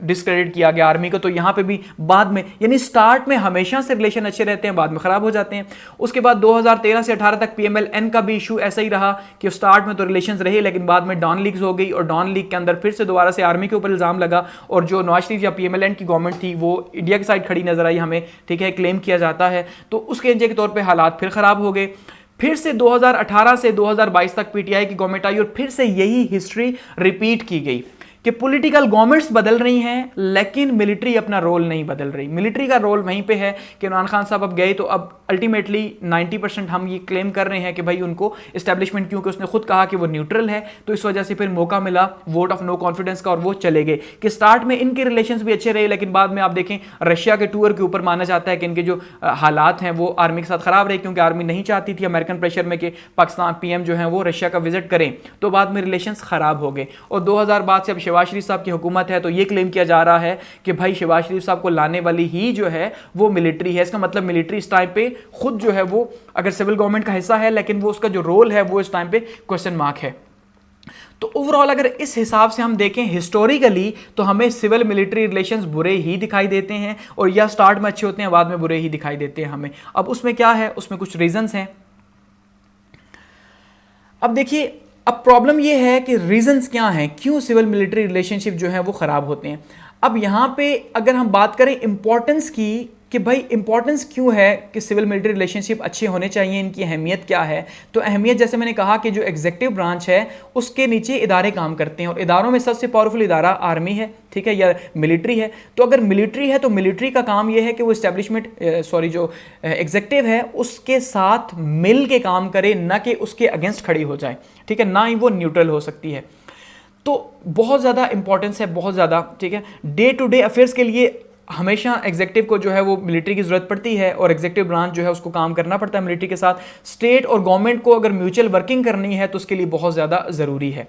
डिस्क्रेडिट किया गया आर्मी को। तो यहाँ पे भी बाद में, यानी स्टार्ट में हमेशा से रिलेशन अच्छे रहते हैं, बाद में खराब हो जाते हैं। उसके बाद 2013 से 18 तक पीएमएलएन का भी इशू ऐसा ही रहा कि स्टार्ट में तो रिलेशंस रहे, लेकिन बाद में डॉन लीग्स हो गई, और डॉन लीग के अंदर फिर से दोबारा से आर्मी के ऊपर इल्जाम लगा, और जो नवाज शरीफ या पीएमएलएन की गवर्नमेंट थी वो इंडिया की साइड खड़ी नजर आई हमें, ठीक है, क्लेम किया जाता है। तो उसके के तौर पर हालात फिर खराब हो गए। फिर से 2018 से 2022 तक पीटीआई की गवर्नमेंट आई और फिर से यही हिस्ट्री रिपीट की गई। कि पॉलिटिकल गवर्नमेंट्स बदल रही हैं लेकिन मिलिट्री अपना रोल नहीं बदल रही। मिलिट्री का रोल वहीं पे है कि इमरान खान साहब अब गए तो अब अल्टीमेटली 90% हम ये क्लेम कर रहे हैं कि भाई उनको एस्टैब्लिशमेंट, क्योंकि उसने खुद कहा कि वो न्यूट्रल है, तो इस वजह से फिर मौका मिला वोट ऑफ नो कॉन्फिडेंस का और वो चले गए। कि स्टार्ट में इनके रिलेशंस भी अच्छे रहे लेकिन बाद में आप देखें रशिया के टूर के ऊपर माना जाता है कि इनके जो हालात हैं वो आर्मी के साथ खराब रहे, क्योंकि आर्मी नहीं चाहती थी अमेरिकन प्रेशर में कि पाकिस्तान पीएम जो है वो रशिया का विजिट करें, तो बाद में रिलेशंस खराब हो गए। और 2000 बाद से अब शहबाज शरीफ साहब की हुकूमत है तो ये क्लेम किया जा रहा है कि भाई शहबाज शरीफ साहब को लाने वाली ही जो है वो मिलिट्री है। इसका मतलब मिलिट्री इस टाइम पे खुद जो है वो अगर सिविल गवर्नमेंट का हिस्सा है लेकिन वो उसका जो रोल है वो इस टाइम पे क्वेश्चन मार्क है। तो ओवरऑल अगर इस हिसाब से हम देखें हिस्टोरिकली तो हमें सिविल मिलिट्री रिलेशंस बुरे ही दिखाई देते हैं, और या स्टार्ट में अच्छे होते हैं बाद में बुरे ही दिखाई देते हैं हमें। अब उसमें क्या है, उसमें कुछ रीजंस हैं। अब देखिए, अब प्रॉब्लम ये है कि रीजंस क्या हैं, क्यों सिविल मिलिट्री रिलेशनशिप जो है वो खराब होते हैं। अब यहां पे अगर हम बात करें इंपॉर्टेंस की कि भाई इंपॉर्टेंस क्यों है कि सिविल मिलिट्री रिलेशनशिप अच्छे होने चाहिए, इनकी अहमियत क्या है। तो अहमियत जैसे मैंने कहा कि जो एग्जीक्यूटिव ब्रांच है उसके नीचे इदारे काम करते हैं और इदारों में सबसे पावरफुल इदारा आर्मी है, ठीक है, या मिलिट्री है। तो अगर मिलिट्री है तो मिलिट्री का काम यह है कि वो एस्टेब्लिशमेंट जो एग्जीक्यूटिव है उसके साथ मिल के काम करे, ना कि उसके अगेंस्ट खड़ी हो जाए, ठीक है, ना ही वो न्यूट्रल हो सकती है। तो बहुत ज़्यादा इंपॉर्टेंस है, बहुत ज़्यादा, ठीक है। डे टू डे अफेयर्स के लिए हमेशा एग्जीक्यूटिव को जो है वो मिलिट्री की ज़रूरत पड़ती है और एग्जीक्यूटिव ब्रांच जो है उसको काम करना पड़ता है मिलिट्री के साथ। स्टेट और गवर्नमेंट को अगर म्यूचुअल वर्किंग करनी है तो उसके लिए बहुत ज़्यादा ज़रूरी है।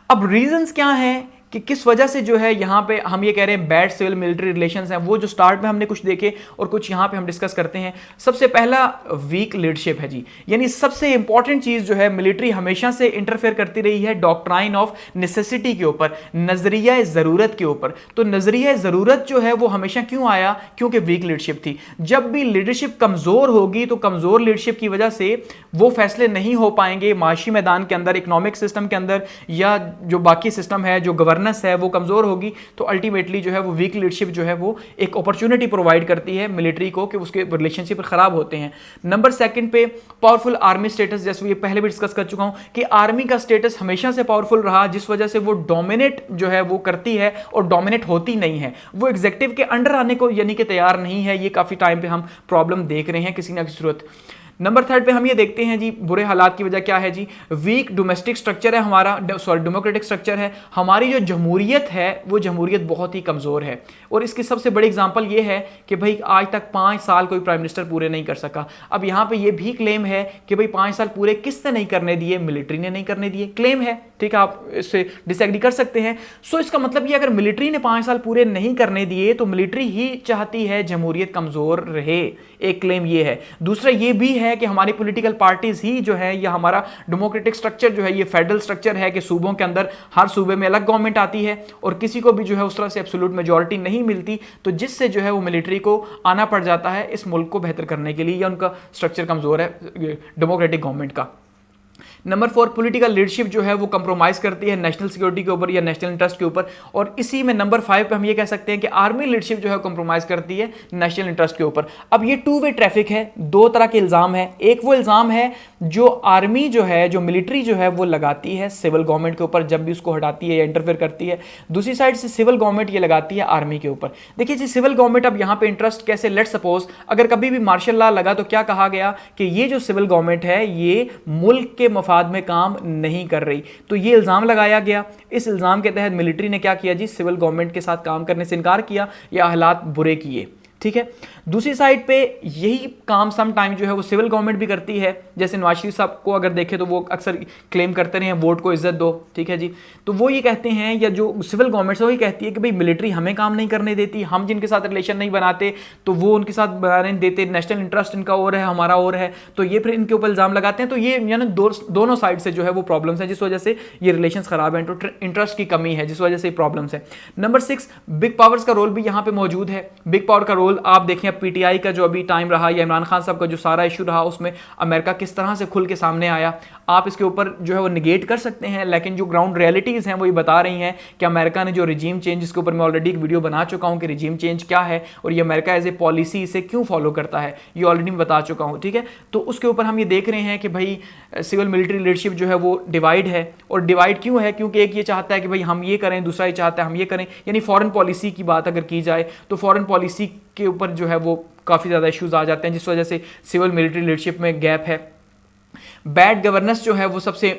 अब रीजंस क्या हैं कि किस वजह से जो है यहाँ पे हम ये कह रहे हैं बैड सिविल मिलिट्री रिलेशंस हैं, वो जो स्टार्ट में हमने कुछ देखे और कुछ यहाँ पे हम डिस्कस करते हैं। सबसे पहला वीक लीडरशिप है जी, यानी सबसे इंपॉर्टेंट चीज़ जो है मिलिट्री हमेशा से इंटरफेयर करती रही है डॉक्ट्राइन ऑफ नेसेसिटी के ऊपर, नजरिया ज़रूरत के ऊपर। तो नजरिया ज़रूरत जो है वो हमेशा क्यों आया, क्योंकि वीक लीडरशिप थी। जब भी लीडरशिप कमज़ोर होगी तो कमज़ोर लीडरशिप की वजह से वो फैसले नहीं हो पाएंगे माशी मैदान के अंदर, इकोनॉमिक सिस्टम के अंदर, या जो बाकी सिस्टम है, जो गवर्नेंस है वो कमजोर होगी। तो अल्टीमेटली जो है वो वीक लीडरशिप जो है वो एक अपॉर्चुनिटी प्रोवाइड करती है मिलिट्री को कि उसके रिलेशनशिप खराब होते हैं। नंबर सेकंड पे पावरफुल आर्मी स्टेटस, जैसे ये पहले भी डिस्कस कर चुका हूं कि आर्मी का स्टेटस हमेशा से पावरफुल रहा, जिस वजह से वो डोमिनेट जो है वो करती है और डोमिनेट होती नहीं है, वो एग्जीक्यूटिव के अंडर आने को यानी कि तैयार नहीं है। ये काफी टाइम पे हम प्रॉब्लम देख रहे हैं किसी ना किसी सूरत। नंबर थर्ड पे हम ये देखते हैं जी बुरे हालात की वजह क्या है जी, वीक डोमेस्टिक स्ट्रक्चर है हमारा, डेमोक्रेटिक स्ट्रक्चर है हमारी। जो जमहूरियत है वो जमहूरियत बहुत ही कमज़ोर है, और इसकी सबसे बड़ी एग्जांपल ये है कि भाई आज तक 5 साल कोई प्राइम मिनिस्टर पूरे नहीं कर सका। अब यहाँ पे ये भी क्लेम है कि भाई 5 साल पूरे किसने नहीं करने दिए, मिलिट्री ने नहीं करने दिए, क्लेम है, ठीक है, आप इससे डिसएग्री कर सकते हैं। सो इसका मतलब ये अगर मिलिट्री ने 5 साल पूरे नहीं करने दिए तो मिलिट्री ही चाहती है जमहूरियत कमज़ोर रहे, एक क्लेम ये है। दूसरा ये भी है कि हमारी पॉलिटिकल पार्टीज ही जो है, या हमारा डेमोक्रेटिक स्ट्रक्चर जो है ये फेडरल स्ट्रक्चर है कि सूबों के अंदर हर सूबे में अलग गवर्नमेंट आती है और किसी को भी जो है उस तरह से एब्सोल्यूट मेजॉरिटी नहीं मिलती, तो जिससे जो है वो मिलिट्री को आना पड़ जाता है इस मुल्क को बेहतर करने के लिए, या उनका स्ट्रक्चर कमजोर है डेमोक्रेटिक गवर्नमेंट का। नंबर 4, पॉलिटिकल लीडरशिप जो है वो कंप्रोमाइज करती है नेशनल सिक्योरिटी के ऊपर या नेशनल इंटरेस्ट के ऊपर, और इसी में नंबर 5 पे हम ये कह सकते हैं कि आर्मी लीडरशिप जो है कंप्रोमाइज करती है नेशनल इंटरेस्ट के ऊपर। अब ये टू वे ट्रैफिक है, दो तरह के इल्जाम है। एक वो इल्जाम है जो आर्मी जो है, जो मिलिट्री जो है वो लगाती है सिविल गवर्नमेंट के ऊपर जब भी उसको हटाती है या इंटरफेयर करती है। दूसरी साइड से सिविल गवर्नमेंट ये लगाती है आर्मी के ऊपर। देखिए जी सिविल गवर्नमेंट अब यहाँ पे इंटरेस्ट कैसे, लेट सपोज अगर कभी भी मार्शल लॉ लगा तो क्या कहा गया कि ये जो सिविल गवर्नमेंट है ये मुल्क के मफाद में काम नहीं कर रही, तो ये इल्जाम लगाया गया। इस इल्जाम के तहत मिलिट्री ने क्या किया जी, सिविल गवर्नमेंट के साथ काम करने से इनकार किया या हालात बुरे किए, ठीक है। दूसरी साइड पे यही काम सम टाइम जो है वो सिविल गवर्नमेंट भी करती है। जैसे नवाज शरीफ साहब को अगर देखें तो वो अक्सर क्लेम करते रहे हैं वोट को इज्जत दो, ठीक है जी, तो वो ये कहते हैं, या जो सिविल गवर्नमेंट है वो ये कहती है कि भाई मिलिट्री हमें काम नहीं करने देती, हम जिनके साथ रिलेशन नहीं बनाते तो वो उनके साथ बनाने देते, नेशनल इंटरेस्ट इनका और है हमारा और है, तो ये फिर इनके ऊपर इल्जाम लगाते हैं। तो ये यानी दोनों साइड से जो है वो प्रॉब्लम्स है जिस वजह से ये रिलेशन खराब है, तो इंटरेस्ट की कमी है जिस वजह से प्रॉब्लम्स है। नंबर 6, बिग पावर्स का रोल भी यहाँ पे मौजूद है। बिग पावर का रोल रोल आप देखें, अब पीटीआई का जो अभी टाइम रहा या इमरान खान साहब का जो सारा इशू रहा, उसमें अमेरिका किस तरह से खुल के सामने आया, आप इसके ऊपर जो है वो निगेट कर सकते हैं, लेकिन जो ग्राउंड रियलिटीज़ हैं वो ये बता रही हैं कि अमेरिका ने जो रिजीम चेंज, इसके ऊपर मैं ऑलरेडी एक वीडियो बना चुका हूं कि रिजीम चेंज क्या है और ये अमेरिका एज ए पॉलिसी इसे क्यों फॉलो करता है, ये ऑलरेडी मैं बता चुका हूं, ठीक है। तो उसके ऊपर हम ये देख रहे हैं कि भाई सिविल मिलिट्री लीडरशिप जो है वो डिवाइड है, और डिवाइड क्यों है, क्योंकि एक ये चाहता है कि भाई हम ये करें, दूसरा ये चाहता है हम ये करें, यानी फॉरेन पॉलिसी की बात अगर की जाए तो फॉरेन पॉलिसी के ऊपर जो है वो काफ़ी ज़्यादा इश्यूज आ जाते हैं, जिस वजह से सिविल मिलिट्री लीडरशिप में गैप है। बैड गवर्नेंस जो है वो सबसे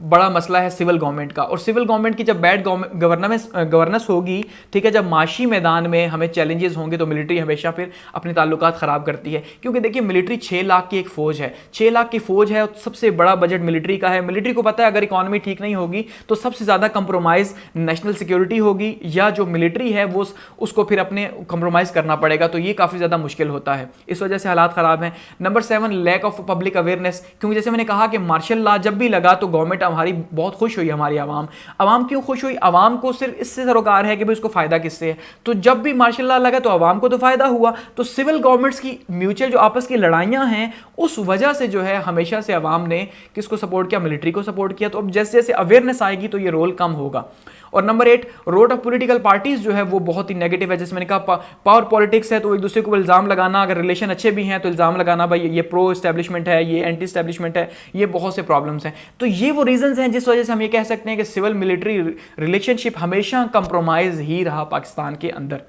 बड़ा मसला है सिविल गवर्नमेंट का, और सिविल गवर्नमेंट की जब बैड गवर्नेंस होगी, ठीक है, जब माशी मैदान में हमें चैलेंजेस होंगे तो मिलिट्री हमेशा फिर अपने ताल्लुकात ख़राब करती है, क्योंकि देखिए मिलिट्री 6 लाख की एक फ़ौज है, 6 लाख की फ़ौज है, सबसे बड़ा बजट मिलिट्री का है। मिलिट्री को पता है अगर इकॉनमी ठीक नहीं होगी तो सबसे ज़्यादा कंप्रोमाइज़ नेशनल सिक्योरिटी होगी, या जो मिलिट्री है वो उसको फिर अपने कंप्रोमाइज़ करना पड़ेगा, तो ये काफ़ी ज़्यादा मुश्किल होता है, इस वजह से हालात ख़राब हैं। Number 7, lack of public awareness, क्योंकि जैसे मैंने कहा कि मार्शल लॉ जब भी लगा तो गवर्नमेंट हमारी बहुत खुश हुई, हमारी आवाम क्यों खुश हुई, आवाम को सिर्फ इससे सरोकार है कि भाई उसको फायदा किससे है, तो जब भी मार्शल लॉ लगा तो आवाम को तो फायदा हुआ। तो सिविल गवर्नमेंट्स की म्यूचुअल जो आपस की लड़ाइयां हैं उस वजह से जो है हमेशा से आवाम ने किसको सपोर्ट किया, मिलिट्री को सपोर्ट किया। तो अब जैसे जैसे अवेयरनेस आएगी तो ये रोल कम होगा। और number 8, role of political parties जो है वो बहुत ही नेगेटिव है। जैसे मैंने कहा पावर पॉलिटिक्स है तो एक दूसरे को इल्जाम लगाना, अगर रिलेशन अच्छे भी हैं तो इल्जाम लगाना भाई ये प्रो एस्टेब्लिशमेंट है, ये एंटी एस्टेब्लिशमेंट है, ये बहुत से प्रॉब्लम्स हैं। तो ये वो रीजंस हैं जिस वजह से हम ये कह सकते हैं कि सिविल मिलिट्री रिलेशनशिप हमेशा कंप्रोमाइज ही रहा पाकिस्तान के अंदर।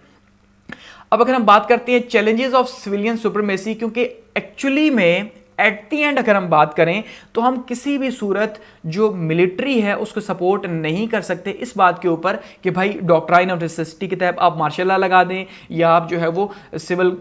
अब अगर हम बात करते हैं चैलेंजेस ऑफ सिविलियन सुप्रीमेसी, क्योंकि एक्चुअली में एट दी एंड अगर हम बात करें तो हम किसी भी सूरत जो मिलिट्री है उसको सपोर्ट नहीं कर सकते इस बात के ऊपर कि भाई डॉक्ट्राइन ऑफ नेसेसिटी के तहत आप मार्शल लॉ लगा दें या आप जो है वो सिविल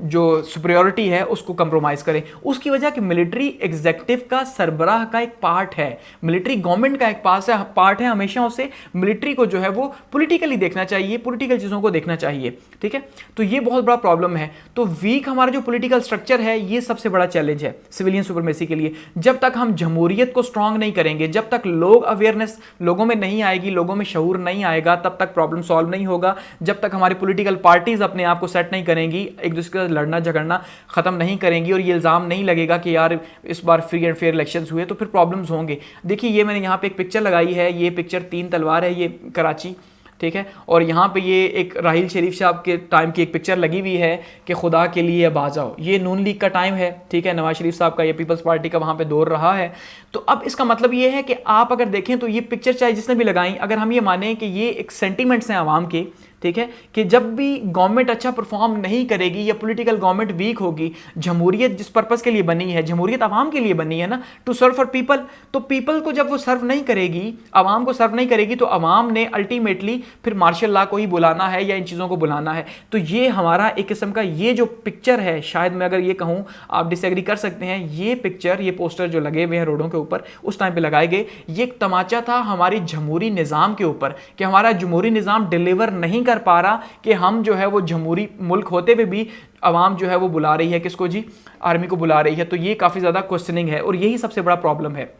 जो सुपीरियरिटी है उसको कंप्रोमाइज करें। उसकी वजह कि मिलिट्री एग्जीक्यूटिव का सरबराह का एक पार्ट है, मिलिट्री गवर्नमेंट का एक पार्ट है, हमेशा उसे मिलिट्री को जो है वो पॉलिटिकली देखना चाहिए, पॉलिटिकल चीज़ों को देखना चाहिए, ठीक है। तो ये बहुत बड़ा प्रॉब्लम है। तो वीक हमारा जो पॉलिटिकल स्ट्रक्चर है ये सबसे बड़ा चैलेंज है सिविलियन सुपरमेसी के लिए। जब तक हम जमहूरियत को स्ट्रांग नहीं करेंगे, जब तक अवेयरनेस लोगों में नहीं आएगी, लोगों में शऊर नहीं आएगा, तब तक प्रॉब्लम सॉल्व नहीं होगा। जब तक हमारी पॉलिटिकल पार्टीज अपने आप को सेट नहीं करेंगी, एक दूसरे का लड़ना झगड़ना खत्म नहीं करेंगी और ये इल्जाम नहीं लगेगा कि यार इस बार फ्री एंड फेयर इलेक्शंस हुए, तो फिर प्रॉब्लम्स होंगे। देखिए ये मैंने यहाँ पे एक पिक्चर लगाई है, ये पिक्चर 3 तलवार है, ये कराची, ठीक है। और यहाँ पे ये एक राहिल शरीफ साहब के टाइम की एक पिक्चर लगी हुई है कि खुदा के लिए अब आ जाओ। ये नून लीग का टाइम है, ठीक है, नवाज शरीफ साहब का, ये पीपल्स पार्टी का वहाँ पे दौर रहा है। तो अब इसका मतलब ये है कि आप अगर देखें तो ये पिक्चर चाहे जिसने भी लगाई, अगर हम ये माने कि ये एक सेंटीमेंट्स हैं आवाम के, ठीक है, कि जब भी गवर्नमेंट अच्छा परफॉर्म नहीं करेगी या पॉलिटिकल गवर्नमेंट वीक होगी, जमहूरियत जिस पर्पस के लिए बनी है, जमहूरियत आवाम के लिए बनी है ना, टू सर्व फॉर पीपल, तो पीपल को जब वो सर्व नहीं करेगी, आवाम को सर्व नहीं करेगी, तो आवाम ने अल्टीमेटली फिर मार्शल लॉ को ही बुलाना है या इन चीज़ों को बुलाना है। तो ये हमारा एक किस्म का ये जो पिक्चर है, शायद मैं अगर ये कहूँ, आप डिसएग्री कर सकते हैं, ये पिक्चर, ये पोस्टर जो लगे हुए हैं रोडों के ऊपर उस टाइम पे लगाए गए, ये एक तमाचा था हमारी जमहूरी निज़ाम के ऊपर कि हमारा जमहूरी निज़ाम डिलीवर नहीं कर पा रहा, कि हम जो है वो जमहूरी मुल्क होते हुए भी आवाम जो है वो बुला रही है किसको जी, आर्मी को बुला रही है। तो ये काफ़ी ज़्यादा क्वेश्चनिंग है और यही सबसे बड़ा प्रॉब्लम है।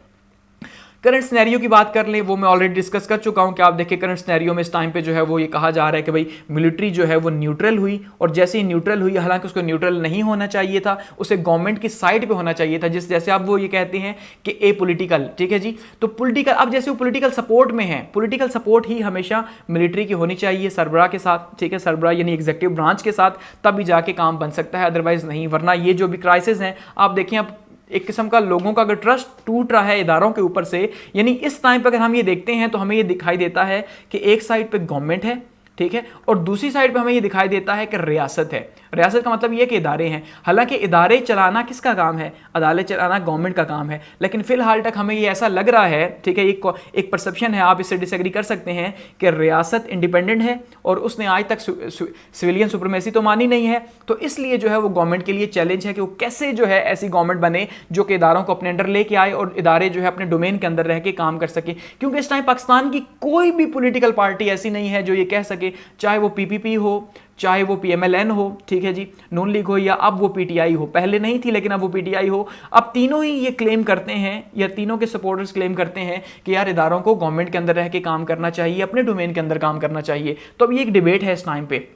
करंट सिनेरियो की बात कर लें, वो मैं ऑलरेडी डिस्कस कर चुका हूं कि आप देखिए करंट सिनेरियो में इस टाइम पे जो है वो ये कहा जा रहा है कि भाई मिलिट्री जो है वो न्यूट्रल हुई, और जैसे ही न्यूट्रल हुई, हालांकि उसको न्यूट्रल नहीं होना चाहिए था, उसे गवर्नमेंट की साइड पे होना चाहिए था, जैसे आप वो ये कहते हैं कि ए पॉलिटिकल, ठीक है जी। तो पॉलिटिकल, अब जैसे वो पॉलिटिकल सपोर्ट में है, पॉलिटिकल सपोर्ट ही हमेशा मिलिट्री की होनी चाहिए सरबराह के साथ, ठीक है, सरबराह यानी एग्जीक्यूटिव ब्रांच के साथ, तभी जाके काम बन सकता है, अदरवाइज नहीं। वरना ये जो भी क्राइसिस हैं आप देखें, अब एक किस्म का लोगों का अगर ट्रस्ट टूट रहा है इदारों के ऊपर से, यानी इस टाइम पर अगर हम ये देखते हैं तो हमें ये दिखाई देता है कि एक साइड पे गवर्नमेंट है, ठीक है, और दूसरी साइड पे हमें ये दिखाई देता है कि रियासत है। रियासत का मतलब ये कि इदारे हैं, हालांकि इदारे चलाना किसका काम है, अदालत चलाना गवर्नमेंट का काम है, लेकिन फिलहाल तक हमें ये ऐसा लग रहा है, ठीक है, एक परसेप्शन है, आप इससे डिसएग्री कर सकते हैं, कि रियासत इंडिपेंडेंट है और उसने आज तक सिविलियन सुप्रीमेसी तो मानी नहीं है। तो इसलिए जो है वो गवर्नमेंट के लिए चैलेंज है कि वो कैसे जो है ऐसी गवर्नमेंट बने जो कि इदारों को अपने अंडर लेके आए और इदारे जो है अपने डोमेन के अंदर रह के काम कर सके। क्योंकि इस टाइम पाकिस्तान की कोई भी पॉलिटिकल पार्टी ऐसी नहीं है जो ये कह सके, चाहे वो पीपीपी हो, चाहे वो पीएमएलएन हो, ठीक है जी, नून लीग हो, या अब वो पीटीआई हो, पहले नहीं थी लेकिन अब वो पीटीआई हो, अब तीनों ही ये क्लेम करते हैं या तीनों के सपोर्टर्स क्लेम करते हैं कि यार इदारों को गवर्नमेंट के अंदर रह के काम करना चाहिए, अपने डोमेन के अंदर काम करना चाहिए। तो अब ये एक डिबेट है इस टाइम पे।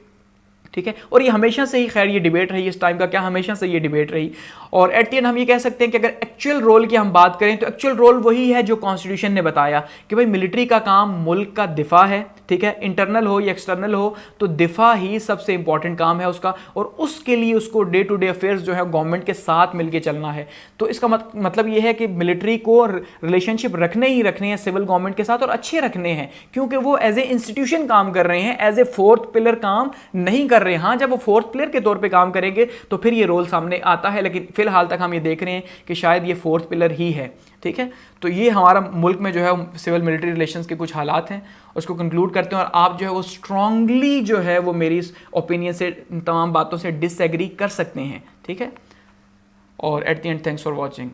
ठीक है। और ये हमेशा से ही, खैर ये डिबेट रही इस टाइम का क्या, हमेशा से ये डिबेट रही। और एट द एंड हम ये कह सकते हैं कि अगर एक्चुअल रोल की हम बात करें तो एक्चुअल रोल वही है जो कॉन्स्टिट्यूशन ने बताया कि भाई मिलिट्री का काम मुल्क का दिफा है, ठीक है, इंटरनल हो या एक्सटर्नल हो, तो दिफा ही सबसे इंपॉर्टेंट काम है उसका, और उसके लिए उसको डे टू डे अफेयर्स जो है गवर्नमेंट के साथ मिलकर चलना है। तो इसका मतलब ये है कि मिलिट्री को रिलेशनशिप रखने ही रखने हैं सिविल गवर्नमेंट के साथ, और अच्छे रखने हैं, क्योंकि वो एज ए इंस्टीट्यूशन काम कर रहे हैं, एज ए फोर्थ पिलर काम नहीं कर रहे हैं। हाँ, जब वो फोर्थ पिलर के तौर पे काम करेंगे तो फिर ये रोल सामने आता है, लेकिन फिलहाल तक हम ये देख रहे हैं कि शायद ये फोर्थ पिलर ही है, ठीक है। तो ये हमारा मुल्क में जो है सिविल मिलिट्री रिलेशंस के कुछ हालात हैं, उसको कंक्लूड करते हैं। और आप जो है वो स्ट्रांगली जो है वो मेरी इस ओपिनियन से, तमाम बातों से डिसएग्री कर सकते हैं, ठीक है। और at the end thanks for watching.